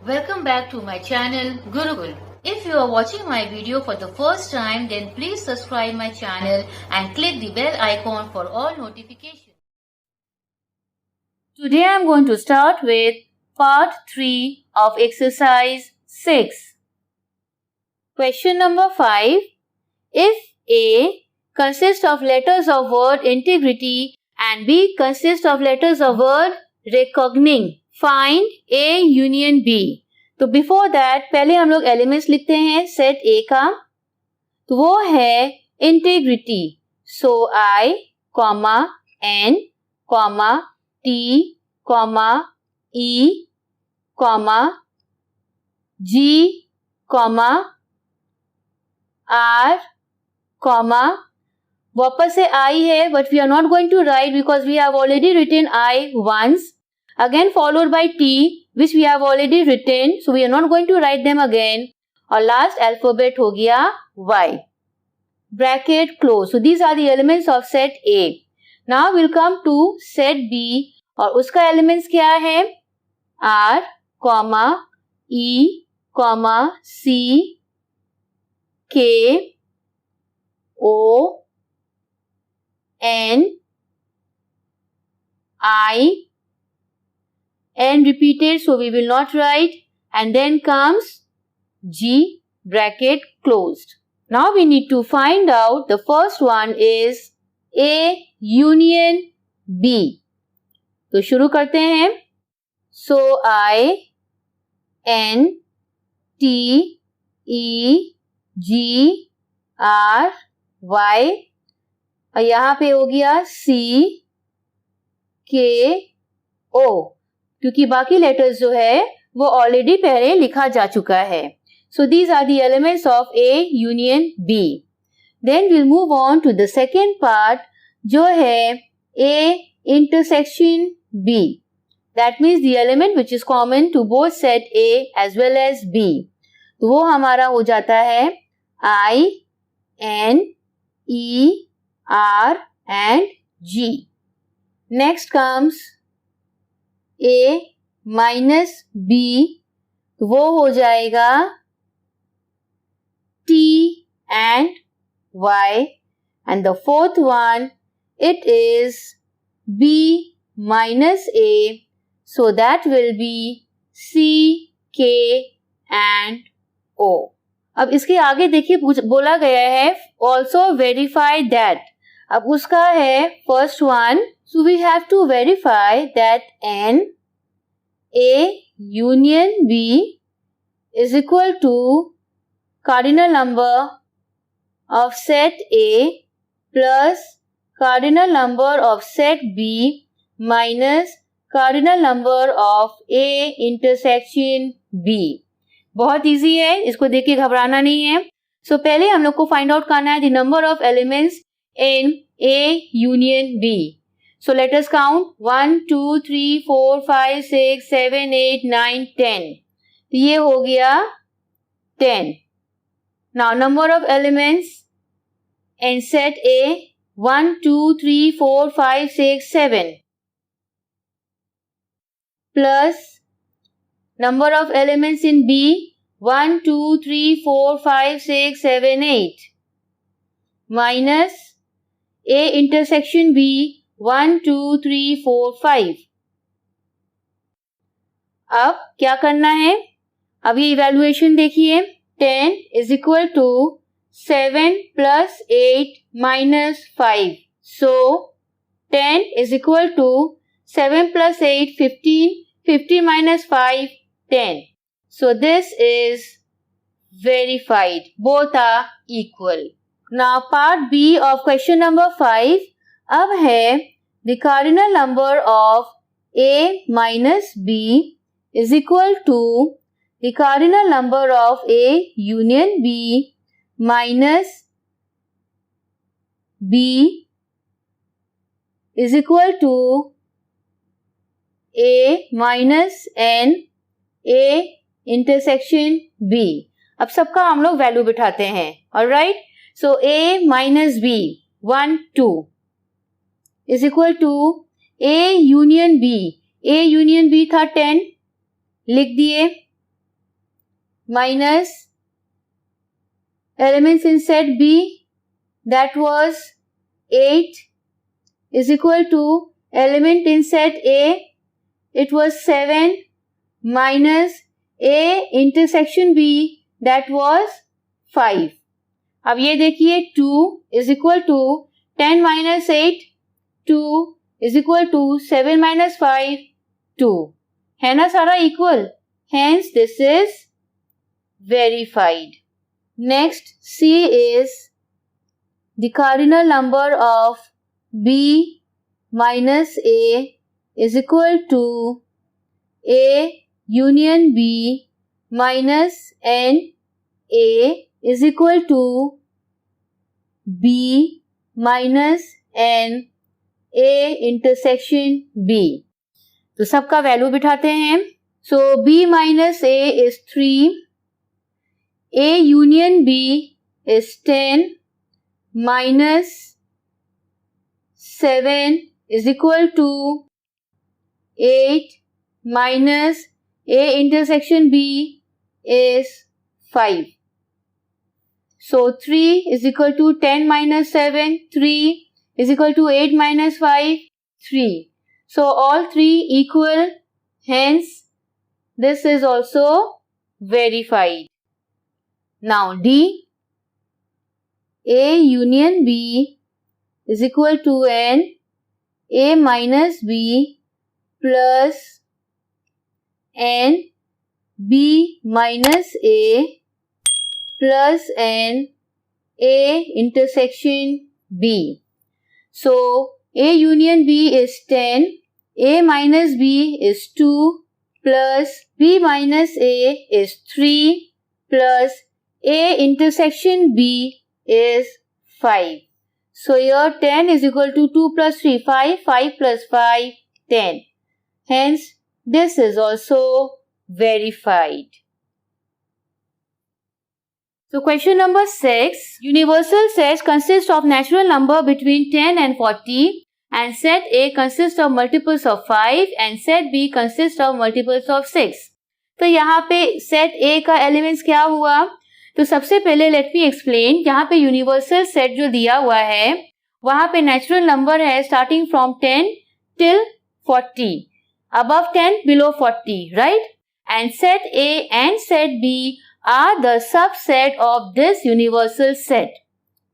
Welcome back to my channel Gurukul. If you are watching my video for the first time, then please subscribe my channel and click the bell icon for all notifications. Today I am going to start with part 3 of exercise 6. Question number 5. If A consists of letters of word integrity and B consists of letters of word recogning, find A union B. तो before that पहले हम लोग elements लिखते हैं set ए का, तो वो है integrity. So I comma N comma T comma E comma G comma R comma वापस से आई है but we are not going to write because we have already written I once. Again followed by T which we have already written, so we are not going to write them again. और last alphabet हो गया Y. Bracket close. So these are the elements of set A. Now we'll come to set B और उसका elements क्या है? R, E, C, K, O, N, I, N repeated, so we will not write, and then comes G, bracket closed. Now we need to find out, the first one is A union B. तो शुरू करते हैं. So I, N, T, E, G, R, Y, और यहाँ पे हो गया C, K, O. क्योंकि बाकी लेटर्स जो है वो ऑलरेडी पहले लिखा जा चुका है. So these are the elements of A union B. Then will move on to the second part जो है A intersection B. That means the element which is common to both set A as well as B. तो वो हमारा हो जाता है I N E R and G. Next comes A minus B, तो वो हो जाएगा T and Y, and the fourth one it is B minus A, so that will be C, K and O. अब इसके आगे देखिए बोला गया है also verify that. अब उसका है first one, so we have to verify that N A union B is equal to cardinal number of set A plus cardinal number of set B minus cardinal number of A intersection B. बहुत easy है, इसको देख के घबराना नहीं है. सो पहले हम लोग को फाइंड आउट करना है the number of elements in A union B. So let us count 1, 2, 3, 4, 5, 6, 7, 8, 9, 10. तो ये हो गया 10. Now number of elements in set A 1, 2, 3, 4, 5, 6, 7 plus number of elements in B 1, 2, 3, 4, 5, 6, 7, 8 minus A intersection B 1, 2, 3, 4, 5. अब क्या करना है? अब ये इवैल्यूएशन देखिए. 10 is equal to 7 plus 8 minus 5. So 10 is equal to 7 plus 8 15. 15 minus 5 10. So this is verified. Both are equal. Now part B of question number 5. अब है the cardinal number of A minus B is equal to the cardinal number of A union B minus B is equal to A minus N A intersection B. अब सबका हम लोग value बिठाते हैं. Alright, so A minus B 1, 2 is equal to A union B. A union B था 10, लिख दिए. minus elements in set B, that was 8, is equal to element in set A, it was 7, minus A intersection B, that was 5. अब ये देखिए 2 is equal to 10 minus 8, 2 is equal to 7 minus 5, 2. है ना सारा equal? Hence this is verified. Next, C is the cardinal number of B minus A is equal to A union B minus N. A is equal to B minus N A intersection B. तो सबका value बिठाते हैं. So B minus A is 3, A union B is 10, minus 7 is equal to 8, minus A intersection B is 5. So 3 is equal to 10 minus 7, 3 is equal to 8 minus 5, 3. So all three equal, hence this is also verified. Now D, A union B is equal to N, A minus B plus N, B minus A plus N, A intersection B. So A union B is 10, A minus B is 2, plus B minus A is 3, plus A intersection B is 5. So here 10 is equal to 2 plus 3, 5, 5 plus 5, 10. Hence, this is also verified. So question number 6. Universal sets consist of natural number between 10 and 40, and set A consists of multiples of 5 and set B consists of multiples of 6. तो यहाँ पे set A का elements क्या हुआ? तो सबसे पहले let me explain. यहाँ पे universal set जो दिया हुआ है वहाँ पे natural number है starting from 10 till 40. Above 10, below 40, right? And set A and set B are the subset of this universal set.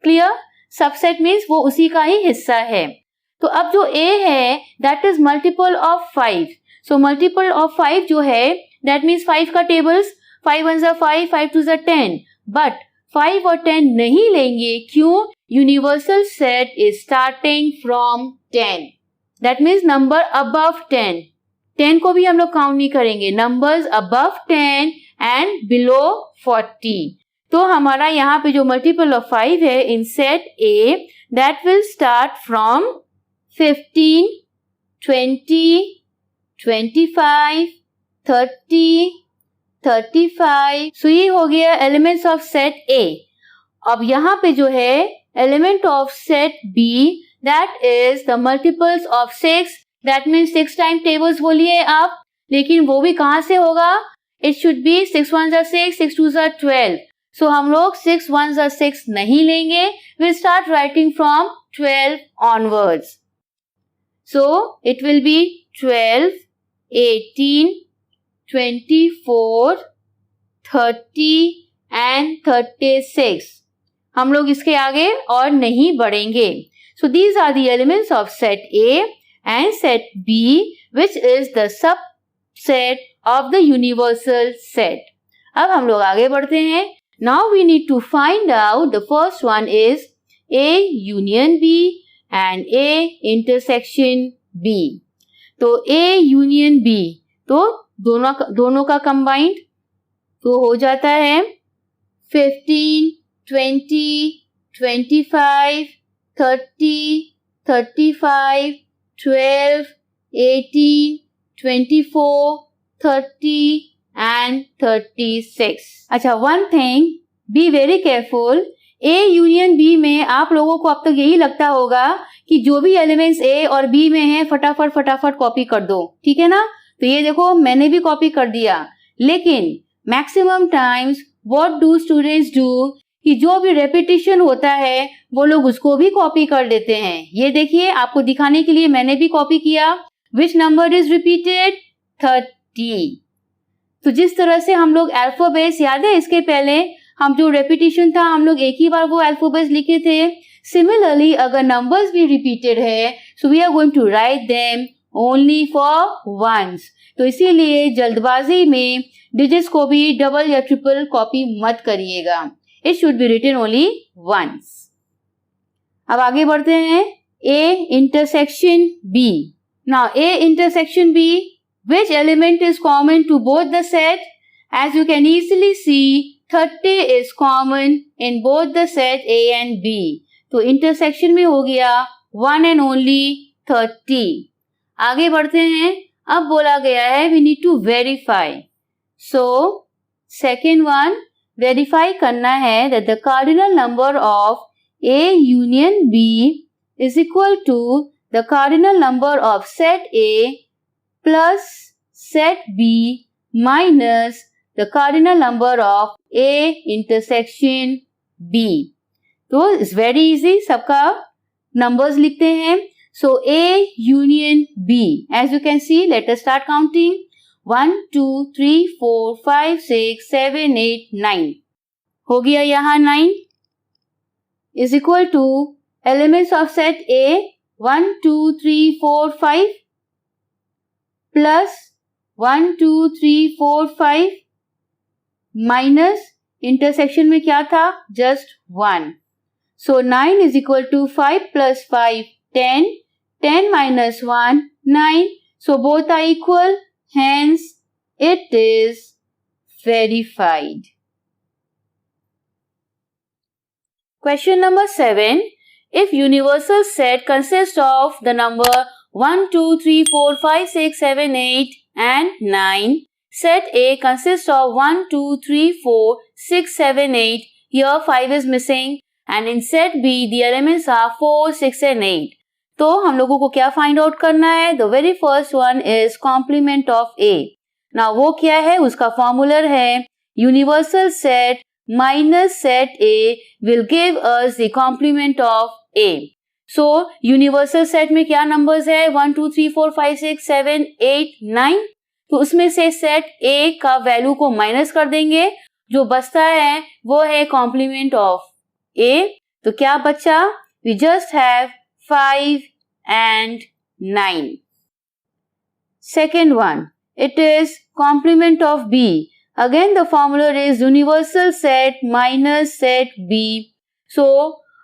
Clear? Subset means वो उसी का ही हिस्सा है. तो अब जो A है that is multiple of 5. So multiple of 5 जो है that means 5 का tables 5 1s are 5, 5 2s are 10. But 5 और 10 नहीं लेंगे. क्यों? Universal set is starting from 10. That means number above 10. 10 को भी हम लोग काउंट नहीं करेंगे. Numbers above 10 and below 40. तो हमारा यहाँ पे जो multiple of 5 है in set A that will start from 15, 20, 25, 30, 35. So ये हो गया elements of set A. अब यहाँ पे जो है element of set B that is the multiples of 6. That means 6 times tables बोलिए आप. लेकिन वो भी कहाँ से होगा? It should be 6 1s are 6, 6 2s are 12. So हम लोग 6 1s are 6 नहीं लेंगे. We'll start writing from 12 onwards. So it will be 12, 18, 24, 30 and 36. हम लोग इसके आगे और नहीं बढ़ेंगे. So these are the elements of set A and set B, which is the subset of the universal set. अब हम लोग आगे बढ़ते हैं. Now we need to find out, the first one is A union B and A intersection B. तो A union B, तो दोनों का combined तो हो जाता है 15, 20, 25, 30, 35, 12, 18, 24, 30 and 36. अच्छा, one thing, be very careful. A union B में आप लोगों को अब तक यही लगता होगा कि जो भी एलिमेंट्स A और B में हैं फटाफट कॉपी कर दो. ठीक है ना? तो ये देखो मैंने भी कॉपी कर दिया. लेकिन maximum times what do students do, कि जो भी रेपिटेशन होता है वो लोग उसको भी कॉपी कर देते हैं। ये देखिए, आपको दिखाने के लिए मैंने भी कॉपी किया। Which number is repeated? 30। तो जिस तरह से हम लोग अल्फाबेट्स, याद है इसके पहले हम जो रेपिटेशन था हम लोग एक ही बार वो अल्फाबेट्स लिखे थे। सिमिलरली अगर नंबर्स भी रिपीटेड है so we are going to write them only for once. तो इसीलिए जल्दबाजी में डिजिट्स को भी डबल या ट्रिपल कॉपी मत करिएगा। It should be written only once. अब आगे बढ़ते हैं। A intersection B. Now A intersection B, which element is common to both the set? As you can easily see, 30 is common in both the set A and B. तो intersection में हो गया one and only 30. आगे बढ़ते हैं। अब बोला गया है we need to verify. So second one, verify करना है that the cardinal number of A union B is equal to the cardinal number of set A plus set B minus the cardinal number of A intersection B. तो it's very easy, सबका numbers लिखते हैं। So A union B, as you can see, let us start counting. 1, 2, 3, 4, 5, 6, 7, 8, 9. हो गया यहाँ 9 is equal to elements of set A 1, 2, 3, 4, 5 plus 1, 2, 3, 4, 5 minus intersection में क्या था? Just 1. So 9 is equal to 5 plus 5, 10. 10 minus 1, 9. So both are equal. Hence, it is verified. Question number 7. If universal set consists of the number 1, 2, 3, 4, 5, 6, 7, 8 and 9, set A consists of 1, 2, 3, 4, 6, 7, 8. Here 5 is missing. And in set B, the elements are 4, 6 and 8. तो हम लोगों को क्या find out करना है? The very first one is complement of A. Now वो क्या है? उसका फॉर्मूलर है universal set minus set A will give us the complement of A. So universal set में क्या नंबर्स है? 1, 2, 3, 4, 5, 6, 7, 8, 9। तो उसमें से सेट ए का वैल्यू को माइनस कर देंगे, जो बचता है वो है कॉम्प्लीमेंट ऑफ ए। तो क्या बचा? We just have 5 and 9. Second one, it is complement of B. Again the formula is universal set minus set B. So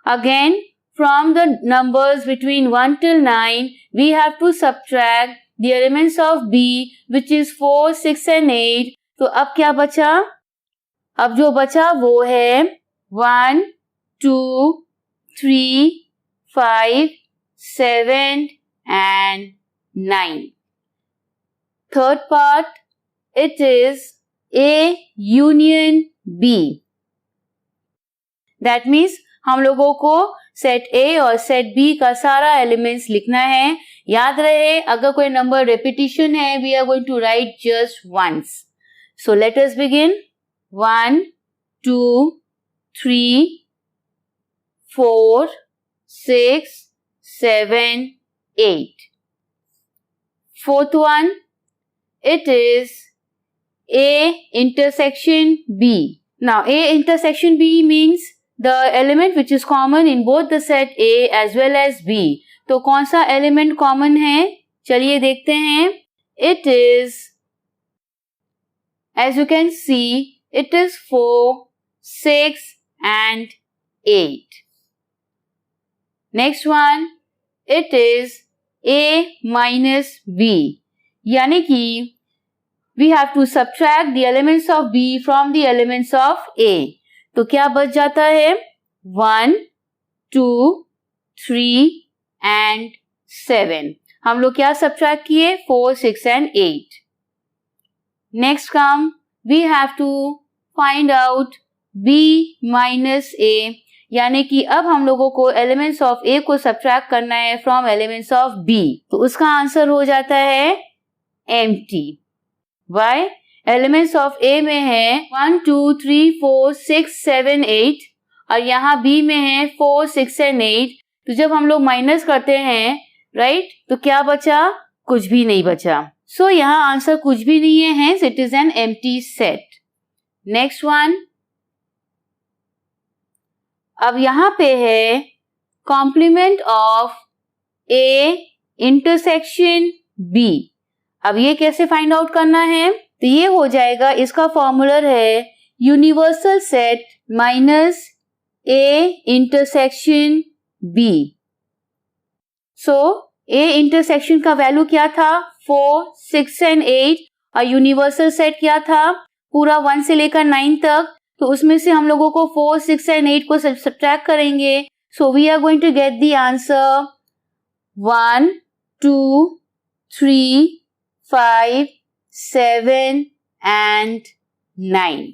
again from the numbers between 1 till 9 we have to subtract the elements of B, which is 4, 6 and 8. तो अब क्या बचा? अब जो बचा वो है 1, 2, 3, 5, 7 and 9. Third part, it is A union B. That means हम लोगों को सेट A और सेट B का सारा एलिमेंट्स लिखना है। याद रहे, अगर कोई नंबर रेपिटेशन है we are going to write just once. So let us begin. 1, 2, 3, 4, 6, 7, 8. Fourth one, it is A intersection B. Now A intersection B means the element which is common in both the set A as well as B. तो कौन सा element common है? चलिए देखते हैं. It is, as you can see, it is 4, 6 and 8. Next one, it is A minus B. यानी कि we have to subtract the elements of B from the elements of A. तो क्या बच जाता है? 1, 2, 3 and 7. हम लोग क्या subtract किए? 4, 6 and 8. Next come, we have to find out B minus A. यानी कि अब हम लोगों को एलिमेंट्स ऑफ ए को सब्ट्रैक्ट करना है फ्रॉम एलिमेंट्स ऑफ बी। तो उसका आंसर हो जाता है एम्प्टी। व्हाई? एलिमेंट्स ऑफ ए में है 1 2 3 4 6 7 8 और यहाँ बी में है 4 6 एंड 8। तो जब हम लोग माइनस करते हैं राइट, तो क्या बचा? कुछ भी नहीं बचा। सो यहाँ आंसर कुछ भी नहीं है, hence it is an empty set. Next one, अब यहाँ पे है complement of A intersection B. अब ये कैसे फाइंड आउट करना है? तो ये हो जाएगा, इसका फॉर्मूला है universal set minus A intersection B. So A intersection का वैल्यू क्या था? 4 6 एंड 8 और यूनिवर्सल सेट क्या था? पूरा 1 से लेकर 9 तक। तो उसमें से हम लोगों को 4 6 एंड 8 को सब्ट्रैक्ट करेंगे। So we are going to get the answer 1 2 3 5 7 and 9.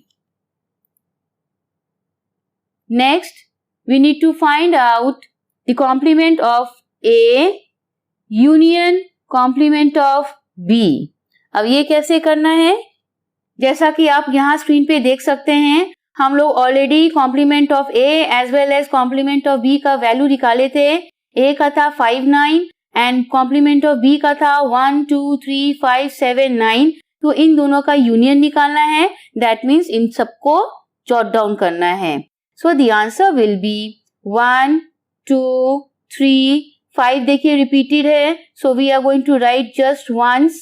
Next, we need to find out the complement of A union complement of B. अब ये कैसे करना है? जैसा कि आप यहाँ स्क्रीन पे देख सकते हैं, हम लोग already complement of A as well as complement of B का वैल्यू निकाले थे। A का था 5 9 एंड कॉम्प्लीमेंट ऑफ B का था 1 2 3 5 7 9। तो इन दोनों का यूनियन निकालना है, दैट मीन्स इन सबको जॉट डाउन करना है। So the answer will be 1 2 3 5 देखिए रिपीटेड है, so we are going to write just once.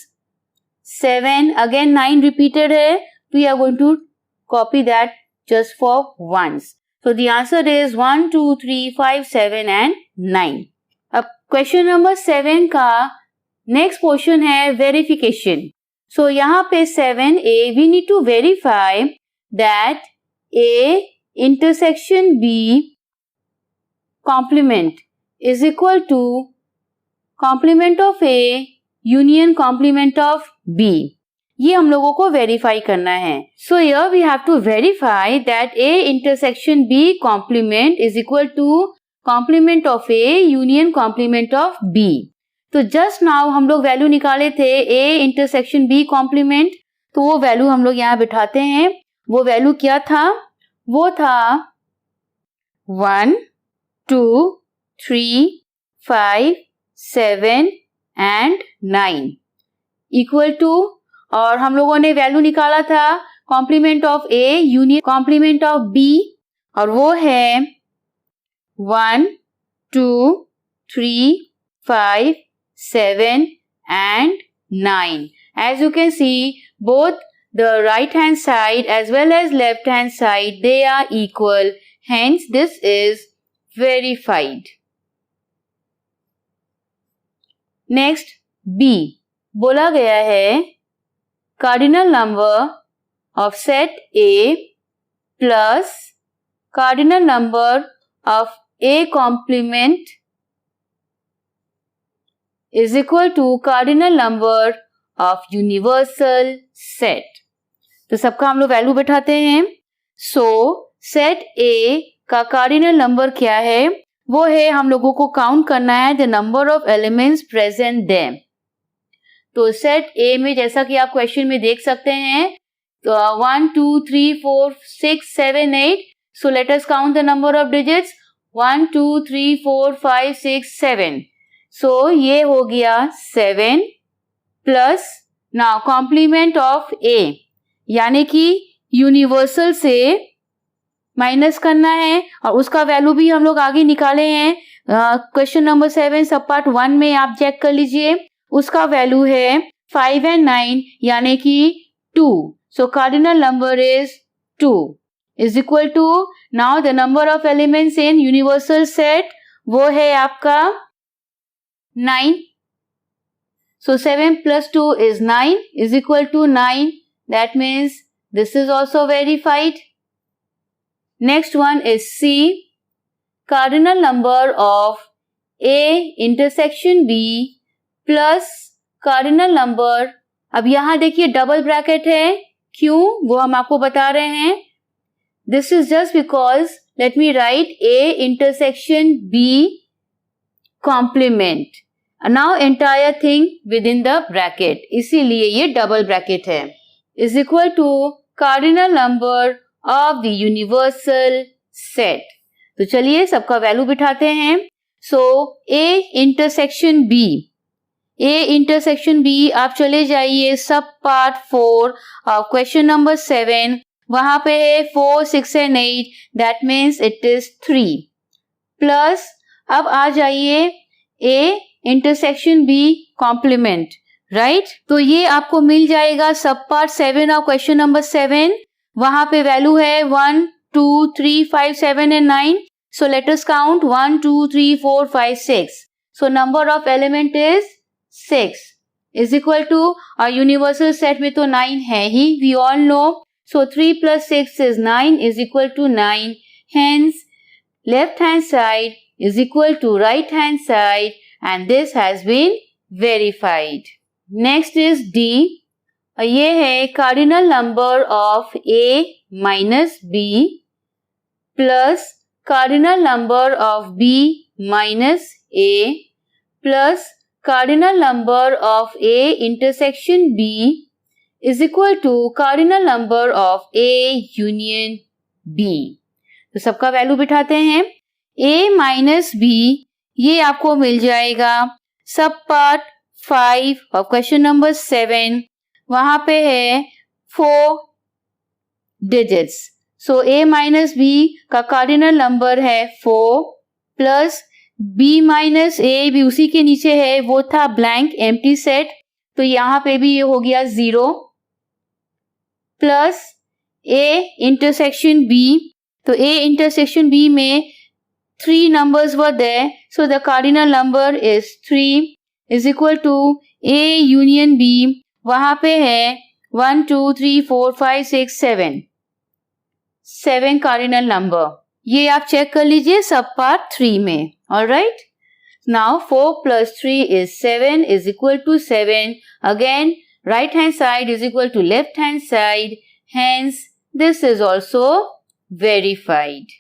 7 again 9 repeated है, we are going to copy that just for once. So the answer is 1 2 3 5 7 and 9. अब question number 7 का next portion है verification. सो यहाँ पे 7a we need to verify that A intersection B complement is equal to complement of A union complement of B. ये हम लोगों को verify करना है। So here we have to verify that A intersection B complement is equal to complement of A union complement of B। तो just now हम लोग value निकाले थे A इंटरसेक्शन B कॉम्प्लीमेंट, तो वो वैल्यू हम लोग यहाँ बिठाते हैं। वो वैल्यू क्या था? वो था 1 2 3 5 7 एंड 9 इक्वल टू, और हम लोगों ने वैल्यू निकाला था complement of A union complement of B, और वो है 1 2 3 5 7 and 9. As you can see, both the right hand side as well as left hand side, they are equal. Hence, this is verified. Next, B. बोला गया है cardinal number of set A plus cardinal number of A complement is equal to cardinal number of universal set. तो सबका हम लोग value बैठाते हैं। सो set A का कार्डिनल नंबर क्या है? वो है, हम लोगों को काउंट करना है the number of elements present there. तो सेट A में जैसा कि आप क्वेश्चन में देख सकते हैं, तो 1 2 3 4 6 7 8। So let us count the number of digits 1 2 3 4 5 6 7। So ये हो गया 7 plus now complement of A, यानी कि यूनिवर्सल से माइनस करना है, और उसका वैल्यू भी हम लोग आगे निकाले हैं। क्वेश्चन नंबर 7 सब पार्ट 1 में आप चेक कर लीजिए, उसका वैल्यू है 5 and 9 यानी कि 2। So cardinal number is 2 is equal to, now the number of elements in universal set वो है आपका 9। So 7 plus 2 is 9 is equal to 9. That means this is also verified. Next one is C. Cardinal number of A intersection B plus cardinal number. अब यहाँ देखिए double bracket है, क्यों वो हम आपको बता रहे हैं। This is just because let me write A intersection B complement. Now entire thing within the bracket, इसीलिए ये डबल ब्रैकेट है। is equal to cardinal number of the universal set. तो चलिए सबका वैल्यू बिठाते हैं. So A intersection B. A intersection B आप चले जाइए सब पार्ट 4 क्वेश्चन नंबर 7. वहां पे है 4, 6 and 8. That means it is 3. Plus अब आ जाइए A intersection B complement. Right, तो ये आपको मिल जाएगा सब पार्ट 7 और क्वेश्चन नंबर 7. वहां पे वैल्यू है 1, 2, 3, 5, 7 and 9. So let us count 1, 2, 3, 4, 5, 6. So number of element is 6 is equal to our universal set में तो 9 है ही, we all know. So 3 plus 6 is 9 is equal to 9. Hence left hand side is equal to right hand side and this has been verified. Next is D. ये है cardinal number of A minus B plus cardinal number of B minus A plus cardinal number of A intersection B is equal to cardinal number of A union B. तो सबका value बिठाते हैं. A minus B ये आपको मिल जाएगा सब part 5 और question number 7. वहां पे है 4 digits. So A minus B का कार्डिनल नंबर है 4 प्लस B minus A भी उसी के नीचे है, वो था ब्लैंक एम्प्टी सेट, तो यहाँ पे भी ये हो गया 0 प्लस A इंटरसेक्शन B. तो A इंटरसेक्शन B में 3 numbers were there, so the cardinal number is 3 is equal to A union B. वहां पे है 1, 2, 3, 4, 5, 6, 7. 7 cardinal number. ये आप चेक कर लीजिए सब पार्ट 3 में. Alright? Now 4 plus 3 is 7 is equal to 7. Again, right hand side is equal to left hand side. Hence, this is also verified.